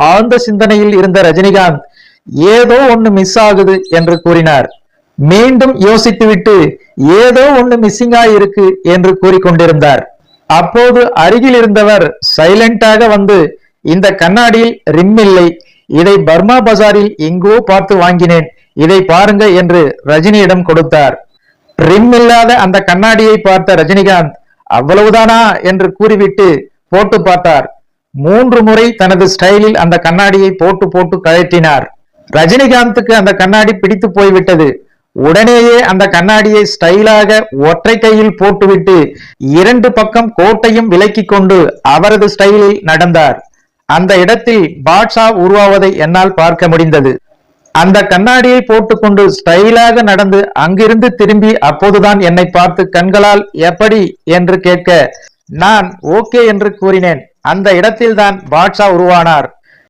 ஆழ்ந்த சிந்தனையில் இருந்த ரஜினிகாந்த் ஏதோ ஒண்ணு மிஸ் ஆகுது என்று கூறினார். மீண்டும் யோசித்துவிட்டு ஏதோ ஒண்ணு மிஸ்ஸிங்கா இருக்கு என்று கூறிக்கொண்டிருந்தார். அப்போது அருகில் இருந்தவர் சைலண்டாக வந்து, இந்த கண்ணாடியில் ரிம் இல்லை, இதை பர்மா பஜாரில் எங்கோ பார்த்து வாங்கினேன், இதை பாருங்க என்று ரஜினியிடம் கொடுத்தார். ரிம் இல்லாத அந்த கண்ணாடியை பார்த்த ரஜினிகாந்த் அவ்வளவுதானா என்று கூறிவிட்டு போட்டு பார்த்தார். 3 முறை தனது ஸ்டைலில் அந்த கண்ணாடியை போட்டு போட்டு கழற்றினார். ரஜினிகாந்துக்கு அந்த கண்ணாடி பிடித்து போய்விட்டது. உடனேயே அந்த கண்ணாடியை ஸ்டைலாக ஒற்றை கையில் போட்டுவிட்டு 2 பக்கம் கோட்டையும் விலக்கி கொண்டு அவரது ஸ்டைலில் நடந்தார். அந்த இடத்தில் பாட்ஷா உருவாவதை என்னால் பார்க்க முடிந்தது. அந்த கண்ணாடியை போட்டுக்கொண்டு ஸ்டைலாக நடந்து அங்கிருந்து திரும்பி அப்போதுதான் என்னை பார்த்து கண்களால் எப்படி என்று கேட்க நான் ஓகே என்று கூறினேன். அந்த இடத்தில்தான் பாட்ஷா உருவானார்.